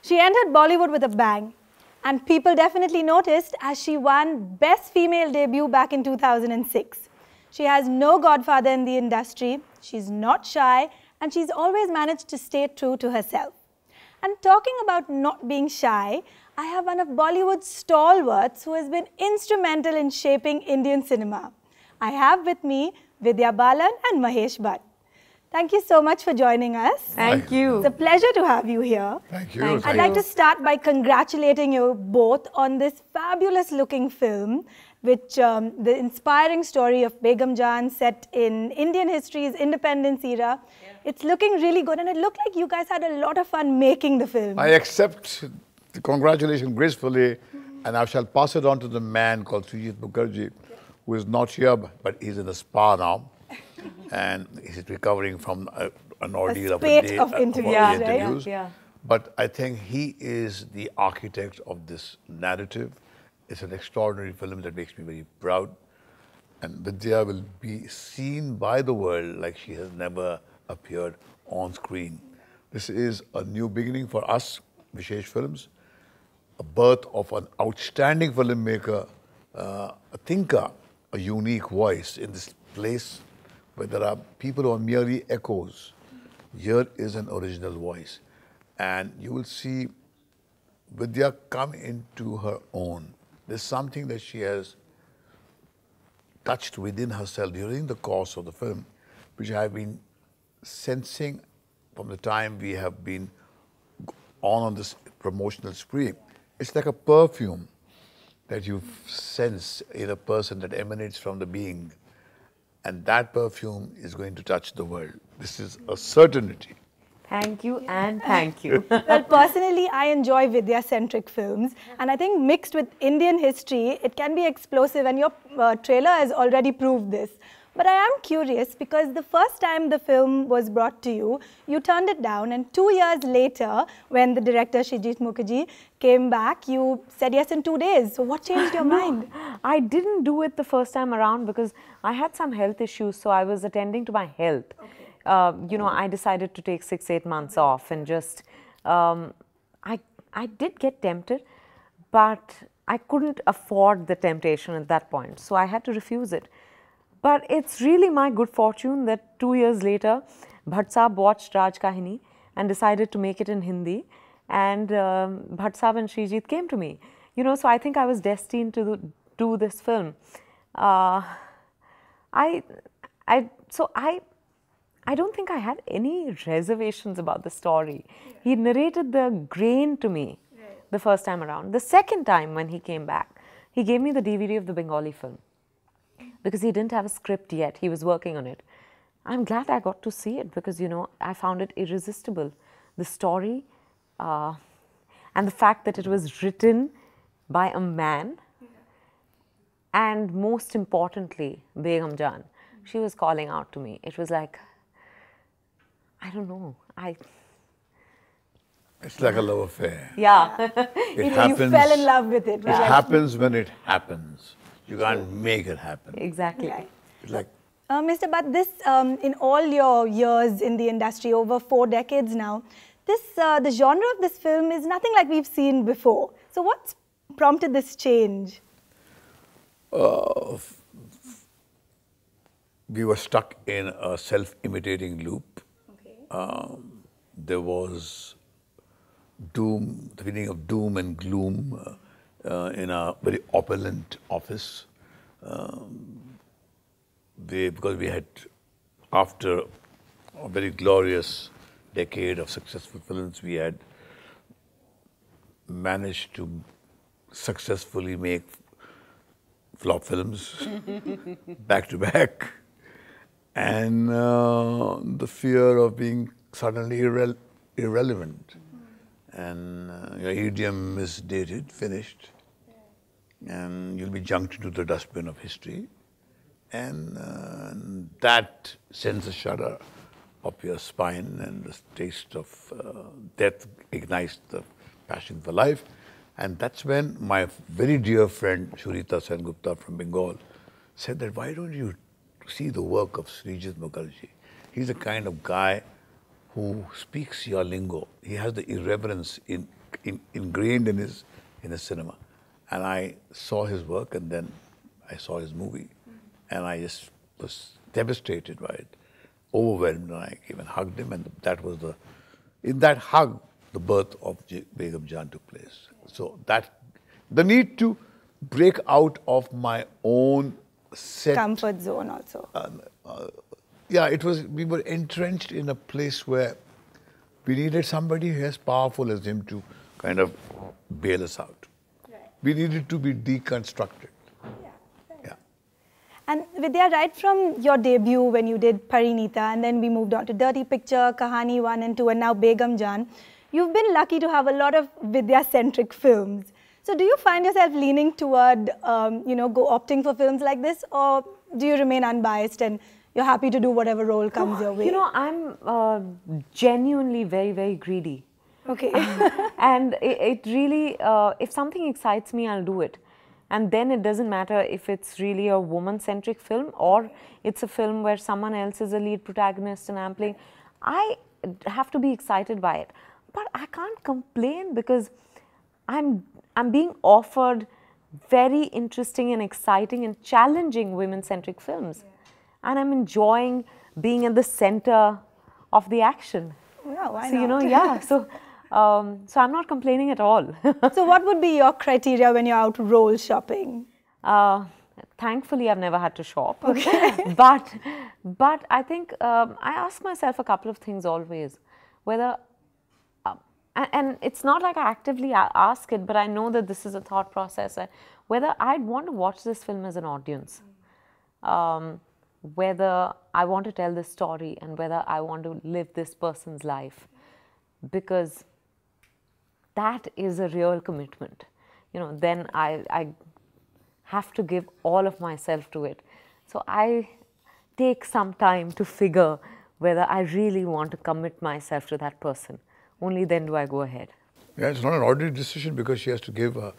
She entered Bollywood with a bang, and people definitely noticed as she won Best Female Debut back in 2006. She has no godfather in the industry, she's not shy, and she's always managed to stay true to herself. And talking about not being shy, I have one of Bollywood's stalwarts who has been instrumental in shaping Indian cinema. I have with me Vidya Balan and Mahesh Bhatt. Thank you so much for joining us. Thank you. It's a pleasure to have you here. Thank you. I'd like to start by congratulating you both on this fabulous looking film, which the inspiring story of Begum Jaan set in Indian history's independence era. Yeah. It's looking really good, and it looked like you guys had a lot of fun making the film. I accept the congratulations gracefully, and I shall pass it on to the man called Srijit Mukherjee, who is not here, but he's in the spa now. And he's recovering from an ordeal of a day of interviews, interviews. Yeah. But I think he is the architect of this narrative. It's an extraordinary film that makes me very proud. And Vidya will be seen by the world like she has never appeared on screen. This is a new beginning for us, Vishesh Films, a birth of an outstanding filmmaker, a thinker, a unique voice in this place where there are people who are merely echoes. Here is an original voice. And you will see Vidya come into her own. There's something that she has touched within herself during the course of the film, which I have been sensing from the time we have been on this promotional spree. It's like a perfume that you sense in a person that emanates from the being. And that perfume is going to touch the world. This is a certainty. Thank you and thank you. Well, personally, I enjoy Vidya-centric films. And I think mixed with Indian history, it can be explosive. And your trailer has already proved this. But I am curious because the first time the film was brought to you, you turned it down. And 2 years later, when the director Srijit Mukherjee came back, you said yes in 2 days. So what changed your mind? I didn't do it the first time around because I had some health issues. So I was attending to my health. Okay. You know, I decided to take 6-8 months off and just, I did get tempted, but I couldn't afford the temptation at that point. So I had to refuse it. But it's really my good fortune that 2 years later, Bhatt Saab watched Raj Kahini and decided to make it in Hindi. And Bhatt Saab and Srijit came to me. You know, so I think I was destined to do this film. I don't think I had any reservations about the story. He narrated the grain to me the first time around. The second time when he came back, he gave me the DVD of the Bengali film. Because he didn't have a script yet, he was working on it. I'm glad I got to see it because, you know, I found it irresistible. The story and the fact that it was written by a man and most importantly, Begum Jaan. She was calling out to me. It was like, I don't know, It's like a love affair. Yeah. It happens, you fell in love with it. It happens when it happens. You can't make it happen. Exactly. Right. It's like, Mr. Bhatt, this, in all your years in the industry, over 4 decades now, this, the genre of this film is nothing like we've seen before. So what's prompted this change? we were stuck in a self-imitating loop. Okay. There was doom, the feeling of doom and gloom in a very opulent office. Because we had, after a very glorious decade of successful films, we had managed to successfully make flop films back to back. And the fear of being suddenly irrelevant. And your idiom is dated, finished. And you'll be junked into the dustbin of history. And that sends a shudder up your spine, and the taste of death ignites the passion for life. And that's when my very dear friend Shurita Sengupta from Bengal said that, why don't you see the work of Srijit Mukherjee? He's the kind of guy who speaks your lingo. He has the irreverence in ingrained in his cinema. And I saw his work, and then I saw his movie, and I just was devastated by it, overwhelmed, and I even hugged him, and that was in that hug, the birth of Begum Jaan took place. So the need to break out of my own set. Comfort zone also. Yeah, we were entrenched in a place where we needed somebody as powerful as him to kind of bail us out. Right. We needed to be deconstructed. Yeah. Right. Yeah. And Vidya, right from your debut when you did Parinita, and then we moved on to Dirty Picture, Kahani 1 and 2, and now Begum Jaan, you've been lucky to have a lot of Vidya-centric films. So do you find yourself leaning toward, opting for films like this, or do you remain unbiased and you're happy to do whatever role comes your way? You know, I'm genuinely very, very greedy. Okay. And it really, if something excites me, I'll do it. And then it doesn't matter if it's really a woman-centric film or it's a film where someone else is a lead protagonist and I'm playing. I have to be excited by it. But I can't complain because I'm being offered very interesting and exciting and challenging women-centric films. Yeah. And I'm enjoying being at the center of the action. Yeah, why so, not? Yeah. So I'm not complaining at all. So what would be your criteria when you're out role shopping? Thankfully, I've never had to shop. Okay. but I think I ask myself a couple of things always. Whether, and it's not like I actively ask it, but I know that this is a thought process. Whether I'd want to watch this film as an audience. Whether I want to tell this story and whether I want to live this person's life, because that is a real commitment. Then I have to give all of myself to it. So I take some time to figure whether I really want to commit myself to that person. Only then do I go ahead. Yeah, it's not an ordinary decision because she has to give a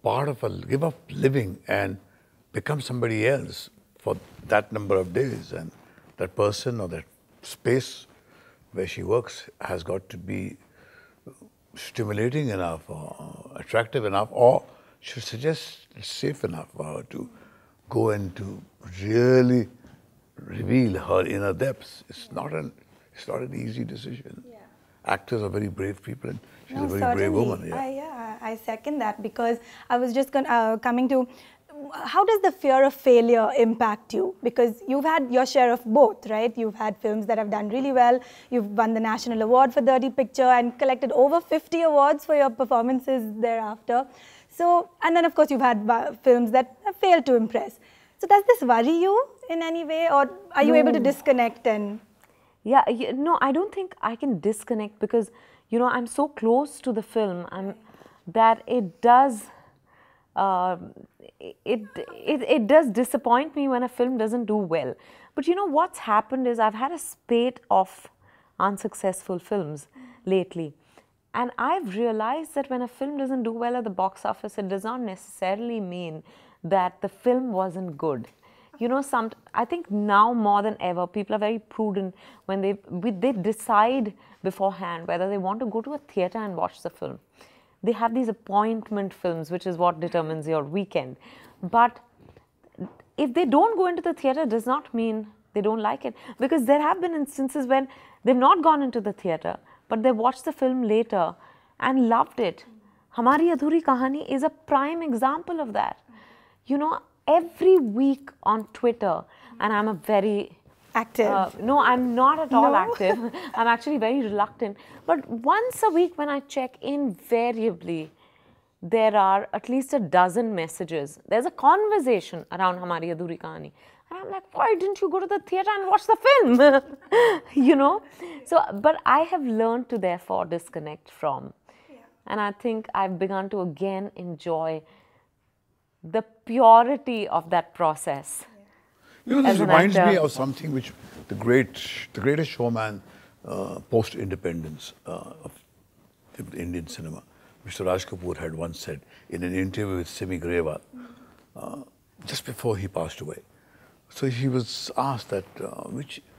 part of give up living and become somebody else for that number of days, and that person or that space where she works has got to be stimulating enough or attractive enough, or should suggest safe enough for her to go and to really reveal her inner depths. It's not an easy decision. Yeah. Actors are very brave people, and she's a very brave woman. Yeah. I second that, because I was just coming to, how does the fear of failure impact you? Because you've had your share of both, right? You've had films that have done really well. You've won the National Award for Dirty Picture and collected over 50 awards for your performances thereafter. So, and then of course you've had films that have failed to impress. So does this worry you in any way, or are you able to disconnect and... Yeah, no, I don't think I can disconnect because, I'm so close to the film that it does... It does disappoint me when a film doesn't do well. But what's happened is I've had a spate of unsuccessful films lately. And I've realized that when a film doesn't do well at the box office, it does not necessarily mean that the film wasn't good. I think now more than ever, people are very prudent when they decide beforehand whether they want to go to a theatre and watch the film. They have these appointment films, which is what determines your weekend. But if they don't go into the theatre, it does not mean they don't like it. Because there have been instances when they've not gone into the theatre, but they watched the film later and loved it. Hamari Adhuri Kahani is a prime example of that. Every week on Twitter, and I'm a very... active. No, I'm not at all active. I'm actually very reluctant. But once a week when I check, invariably, there are at least a dozen messages. There's a conversation around Hamari Adhuri Kahani. And I'm like, why didn't you go to the theatre and watch the film? So, but I have learned to therefore disconnect from. Yeah. And I think I've begun to again enjoy the purity of that process. This reminds me of something which the greatest showman post-independence of Indian cinema, Mr. Raj Kapoor, had once said in an interview with Simi Grewal, just before he passed away. So he was asked that,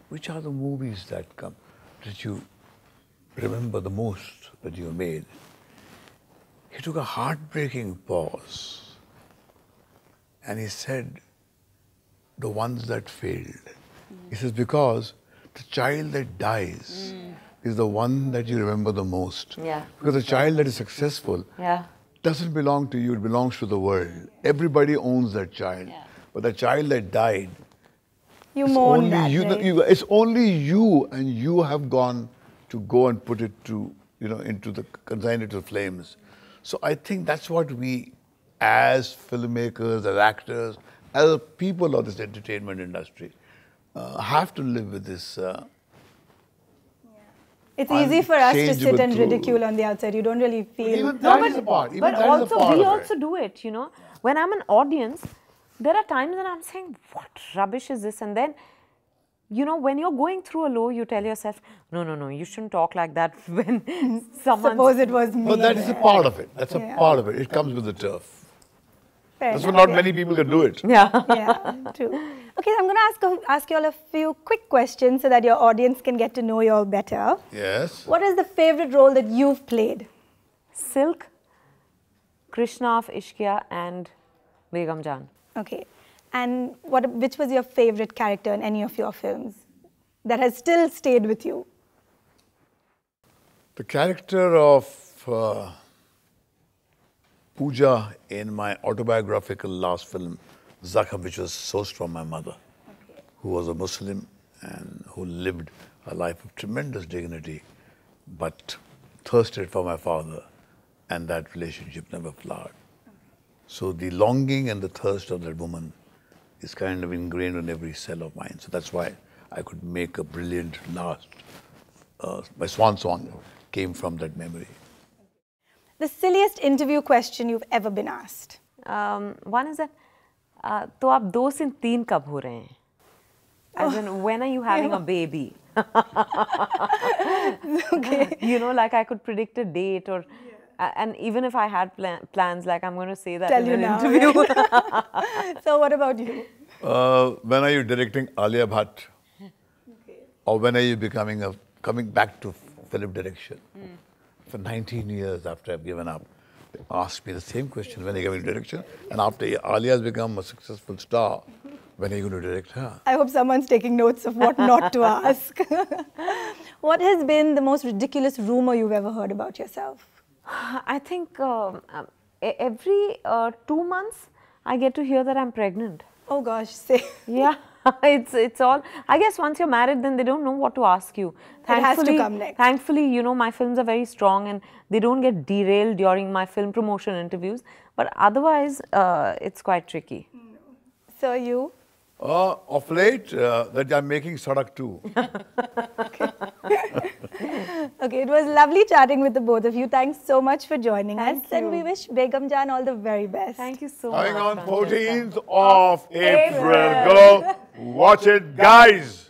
which are the movies that you remember the most that you made? took a heartbreaking pause and he said, the ones that failed. He says, because the child that dies is the one that you remember the most. Yeah. Because the child that is successful Yeah. doesn't belong to you, it belongs to the world. Everybody owns that child. But the child that died, You it's mourn only that, you, right? it's only you, and you have gone to go and put it to, into the, consign it to flames. So I think that's what we, as filmmakers, as actors, as people of this entertainment industry, have to live with this. It's easy for us to sit and unchangeable ridicule on the outside. You don't really feel. Even that is a part. Even But that is a also, part we of also it. do it, you know. When I'm an audience, there are times when I'm saying, what rubbish is this? And then, you know, when you're going through a low, you tell yourself, no, you shouldn't talk like that when someone. Suppose it was me. But that is a part of it. That's a part of it. It comes with the turf. That's why not many people can do it. Yeah. Yeah, true. Okay, I'm going to ask you all a few quick questions so that your audience can get to know you all better. Yes. What is the favorite role that you've played? Silk, Krishna of Ishqiya, and Begum Jaan. Okay. And which was your favorite character in any of your films that has still stayed with you? The character of Pooja in my autobiographical last film, Zakham, which was sourced from my mother, who was a Muslim and who lived a life of tremendous dignity, but thirsted for my father, and that relationship never flowered. So the longing and the thirst of that woman is kind of ingrained in every cell of mine. So that's why I could make a brilliant last. My swan song came from that memory. The silliest interview question you've ever been asked? One is that, तो आप 2 से 3 कब हो रहे हैं? As in, when are you having a baby? Okay. You know, like I could predict a date or, and even if I had plans, like I'm going to say that Tell in you an now. interview. Right? So what about you? When are you directing Alia Bhatt? Or when are you coming back to film direction? For 19 years after I've given up, they asked me the same question, when are you coming to direction? And after Alia has become a successful star, when are you going to direct her? I hope someone's taking notes of what not to ask. What has been the most ridiculous rumor you've ever heard about yourself? I think every 2 months, I get to hear that I'm pregnant. Oh gosh, say. Yeah, it's all. I guess once you're married, then they don't know what to ask you. It has to come next. Thankfully, you know, my films are very strong and they don't get derailed during my film promotion interviews. But otherwise, it's quite tricky. So you? Of late, that I'm making Sadak 2. Okay, it was lovely chatting with the both of you. Thanks so much for joining us. Thank And you. we wish Begum Jaan all the very best. Thank you so much. Coming on Francesca. 14th of April. Go watch it, guys.